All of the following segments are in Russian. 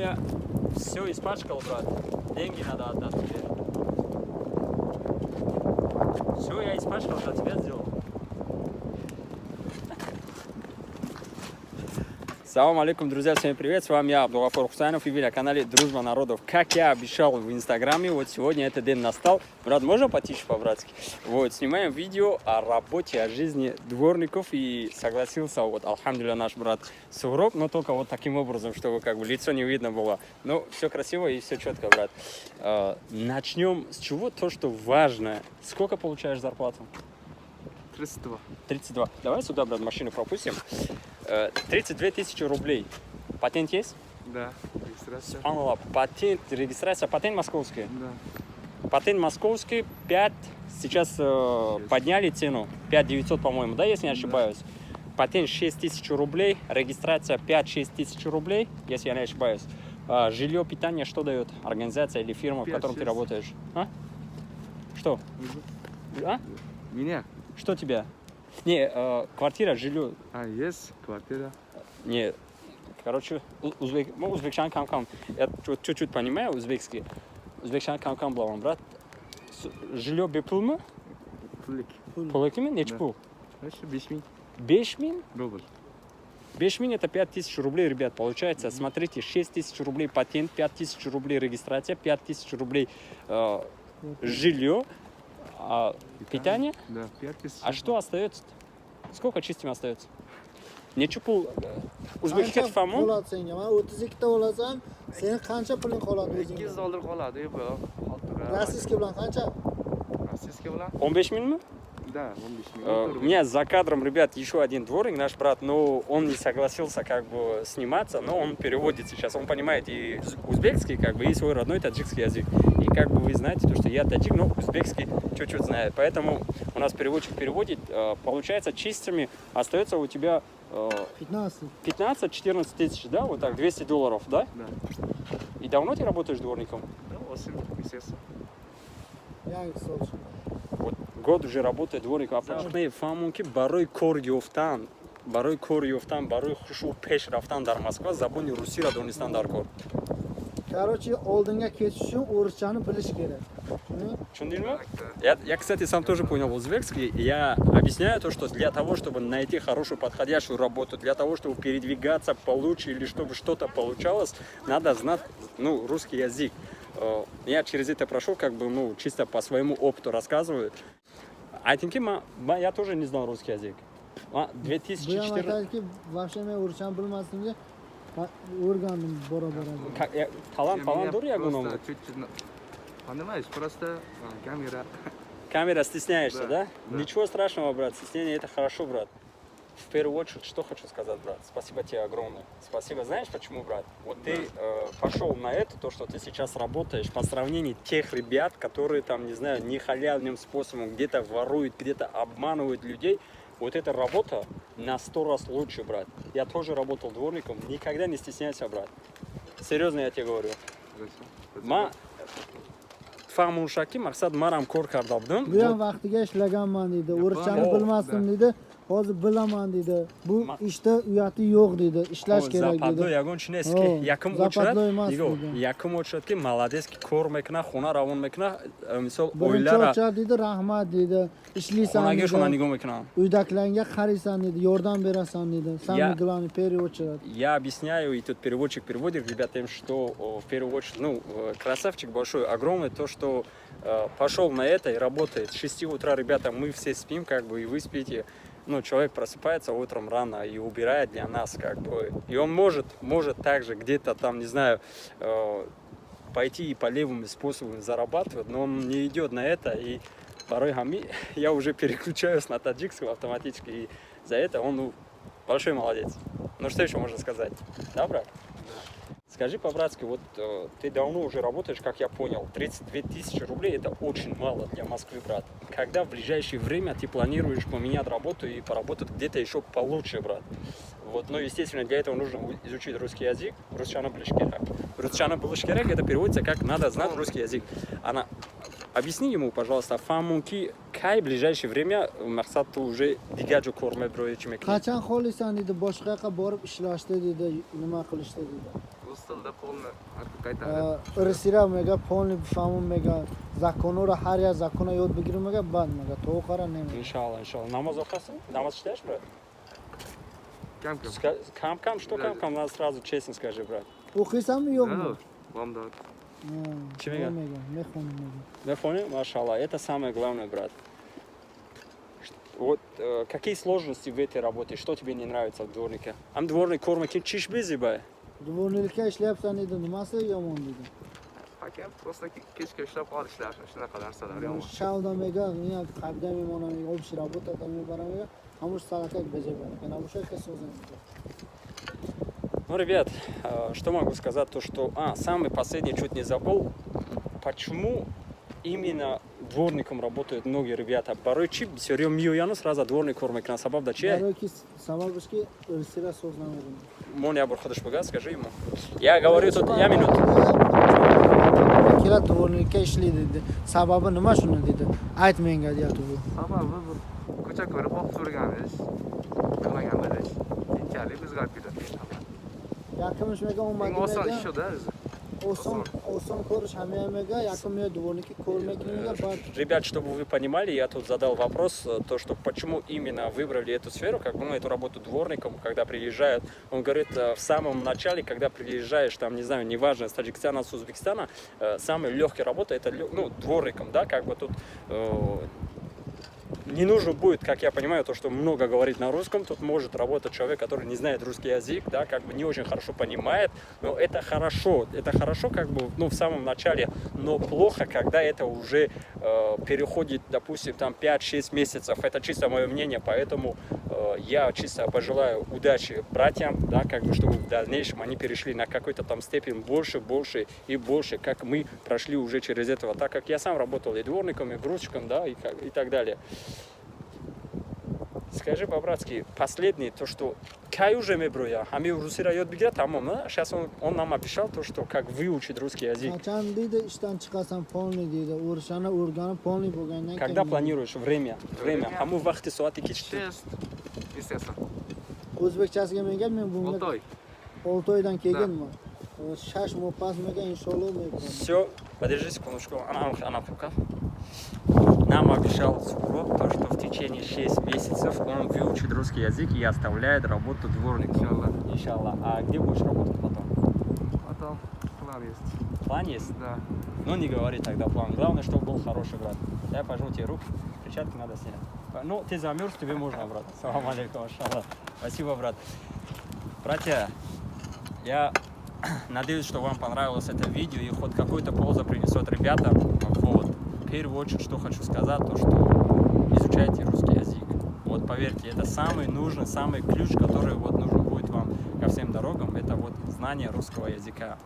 я все испачкал, брат. Деньги надо отдать тебе. Все я испачкал, для тебя сделал. Салам алейкум, друзья, всем привет, с вами я, Абдулгафор Хусайнов, и вы на канале Дружба народов. Как я обещал в инстаграме, вот сегодня этот день настал. Брат, можно потише по-братски? Вот, снимаем видео о работе, о жизни дворников, и согласился, вот, алхамдулилля, наш брат Сугроб, но только вот таким образом, чтобы как бы лицо не видно было. Ну, все красиво и все четко, брат. Начнем с чего? То, что важно. Сколько получаешь зарплату? 32. 32. Давай сюда, брат, машину пропустим. 32 тысячи рублей. Патент есть? Да, регистрация. Субханаллах. Патент, регистрация, патент московский. Да. Патент московский 5, сейчас подняли цену, 5900, по-моему, да, если не ошибаюсь. Патент 6000 рублей, регистрация 5-6 тысяч рублей, если я не ошибаюсь. Жилье, питание, что дает организация или фирма, в котором ты работаешь? А? Что? А? Меня? Что тебя? Не, квартира, жилье. Есть квартира. Не, короче, узбекчан кам-кам. Я чуть-чуть понимаю узбекский. Узбекчан кам-кам блавам, брат. Жилье бепулмы? Пулик. Пул экими? Нече пул? 5 мин. 5 мин? Рубль. 5 мин это 5000 рублей, ребят, получается. Смотрите, 6000 рублей патент, 5000 рублей регистрация, 5000 рублей жилье. Питание? Да, 5000. А что остается? Сколько чистим остается? Нече пул узбекский фаму? Qoladi senga. Mana 32 ta olasan, sening qancha puling qoladi o'zingga? $200 qoladi, bu. Rossiyskiy bilan qancha? Rossiyskiy bilan? 15 минут? Да, 15 У минут. меня за кадром, ребят, еще один дворник, наш брат, но он не согласился как бы сниматься, но он переводит сейчас, он понимает и узбекский, как бы, и свой родной таджикский язык. И как бы вы знаете, то, что я таджик, но узбекский чуть-чуть знаю. Поэтому у нас переводчик переводит, получается, чистыми остается у тебя 15-14 тысяч, да, вот так, $200, да? Да. И давно ты работаешь дворником? 8 месяцев. Yangi so'lchi. Вот год уже работает дворником. А почему фамунки барой кор ёфтан, барой кор ёфтан, барой хушу пеш рафтан дар Москва забони русиро донистан дар кор. Короче, oldinga ketish uchun o'rischani bilish kerak. Чундильно? Я, кстати, сам тоже понял узбекский. Я объясняю то, что для того, чтобы найти хорошую подходящую работу, для того, чтобы передвигаться получше или чтобы что-то получалось, надо знать, ну, русский язык. Я через это прошел, как бы, ну, чисто по своему опыту рассказываю. Я тоже не знал русский язык. Bu ham 2014... aytadiki, вообще men o'rischani bilmasligimga o'rgandim bora-bora. Талант дур я гуном. Чуть-чуть. Понимаешь, просто камера. Камера, стесняешься, да? Да. Ничего страшного, брат. Стеснение это хорошо, брат. В первую очередь, что хочу сказать, брат. Спасибо тебе огромное. Спасибо. Знаешь почему, брат? Вот ты пошел на это, то, что ты сейчас работаешь, по сравнению тех ребят, которые там, не знаю, не халявным способом где-то воруют, где-то обманывают людей. Вот эта работа на 100 раз лучше, брат. Я тоже работал дворником. Никогда не стесняйся, брат. Серьезно я тебе говорю. Фамушаки мақсад марам кор карда будам. Bu ham vaqtiga ishlaganman deydi. O'rischani bilmasdim deydi. Hozir bilaman deydi. Bu ishda uyati yo'q deydi. Ishlash kerak Западло deydi. ягон чи нест ки якум западло эмас очрад деди. якум очрад ки маладес ки кор мекуна хона равон мекуна мисол Birinchi oillara ochar deydi, rahmat deydi. Ishlaysan xonaga shuna deydi. nigoh mekунам. Uydagilarga qaraysan deydi, yordam berasan deydi. Самое главное, переводчик. Я объясняю, и тут переводчик переводит ребятам, что в первую очередь, ну, красавчик большой, огромный, то, что пошел на это и работает. С 6 утра, ребята, мы все спим, как бы, и вы спите. Ну, человек просыпается утром рано и убирает для нас, как бы. И он может также где-то там, не знаю, пойти и по левым способам зарабатывать, но он не идет на это. И порой я уже переключаюсь на таджикского автоматически. И за это он, ну, большой молодец. Ну, что еще можно сказать? Да, брат? Скажи по-братски, вот ты давно уже работаешь, как я понял, 32 тысячи рублей это очень мало для Москвы, брат. Когда в ближайшее время ты планируешь поменять работу и поработать где-то еще получше, брат? Вот, но, естественно, для этого нужно изучить русский язык. Русчана Блишкерак. Русчана Блишкерак это переводится как «надо знать русский язык». Объясни ему, пожалуйста, фамунки, кай в ближайшее время мақсад ты уже дигаджу кормет броечи мекни. Qachon xohlaysan deydi, boshqa yoqqa borib ishlashdi deydi, nima qilishdi deydi. rus tilida polni qaytaradi. Irsira mega polni bifamum mega zakonora har ya zakona yod begirim mega bad mega to qara nemi. Иншалла. Намаз оқасың? Намаз читаешь, брат? Kam-kam. Кам-кам, что кам-кам? Надо сразу честно скажи, брат. O'qiysam yo'qmi? Bomdod. Kim mega? Mehmonim mega. Мефони, машалла, это самое главное, брат. Вот какие сложности в этой работе? Что тебе не нравится в дворнике? Ам дворник ko'rmakin chish bezibay. Dvornikka ishlayapsan dedi, nimasi yomon dedi. Hakem просто kechga ishlab qolishlar, shunaqa narsalar yomon. Шалда мега, я когда мимо на общей работа, там мы барами, а может стало как без этого. Я уже косозан. Ну, ребят, что могу сказать, то что, самый последний чуть не забыл, почему именно дворником работают многие ребята. Порой чип, все время мию сразу дворник кормит на сабаб да че. Баройки сабабышки ресира сознан. Моня бурходыш бага, скажи ему. Я говорю тут, я минут. Kela dvornikka ishlaydi. Sababi nima shuni dedi. Ayt menga deyapti bu. Sababi bir ko'cha ko'rib boqib turganiz, qilmagan bilish. Keyinchalik o'zgarib ketadi. Yaqinmish mega Eng oson ish shu-da o'zi. Oson ko'rish hamma mega, yaqin mega dvornikka ko'rmaganiga bor. Ребят, чтобы вы понимали, я тут задал вопрос, то, что почему именно выбрали эту сферу, как бы, эту работу дворником, когда приезжают. Он говорит, в самом начале, когда приезжаешь, там, не знаю, неважно, с Таджикистана, с Узбекистана, самая легкая работа, это, дворником, да, как бы тут не нужно будет, как я понимаю, то, что много говорит на русском, тут может работать человек, который не знает русский язык, да, как бы не очень хорошо понимает, но это хорошо, как бы, в самом начале, но плохо, когда это уже переходит, допустим, там 5-6 месяцев, это чисто мое мнение, поэтому я чисто пожелаю удачи братьям, да, как бы, чтобы в дальнейшем они перешли на какой-то там степень больше и больше, как мы прошли уже через этого, так как я сам работал и дворником, и грузчиком, да, и так далее. Скажи по-братски, последний, то, что кай уже мы броя, а мы в Руси район бегет, сейчас он нам обещал то, что как выучить русский язык. Qachon deydi, ishdan chiqasan polni deydi. O'rishani o'rganib polni bo'lgandan keyin. Когда планируешь время? Hamma vaqti soati kechdi. 6 естественно. O'zbekchasiga menga men 6 bunga oy. 6 oydan kelganman. Shash mopasmaga inshaalloh men. Все, подержи секундочку, она пока. Нам обещал Суров то, что в течение 6 месяцев он выучит русский язык и оставляет работу дворником. Иншаллах. А где будешь работать потом? Потом план есть. План есть? Да. Ну не говори тогда план. Главное, чтобы был хороший брат. Я пожму тебе руки, перчатки надо снять. Ну, ты замерз, тебе можно, брат. Салам алейкум, машаллах. Спасибо, брат. Братья, я надеюсь, что вам понравилось это видео и хоть какую-то пользу принесет ребятам. Вот. В первую очередь, что хочу сказать, то что изучайте русский язык. Вот поверьте, это самый нужный, самый ключ, который вот нужен будет вам ко всем дорогам, это вот знание русского языка.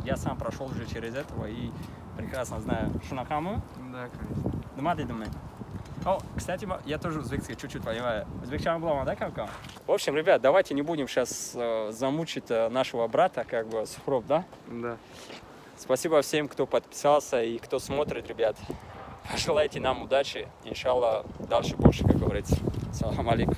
Я сам прошел уже через этого и прекрасно знаю Шунакаму. Да, конечно. Нема ты думаешь? О, кстати, я тоже узбекский чуть-чуть понимаю. Узбекчан была, да, как? В общем, ребят, давайте не будем сейчас замучить нашего брата, как бы, Сухроб, да? Да. Спасибо всем, кто подписался и кто смотрит, ребят. Пожелайте нам удачи. Иншаллах, дальше больше, как говорится. Салам алейкум.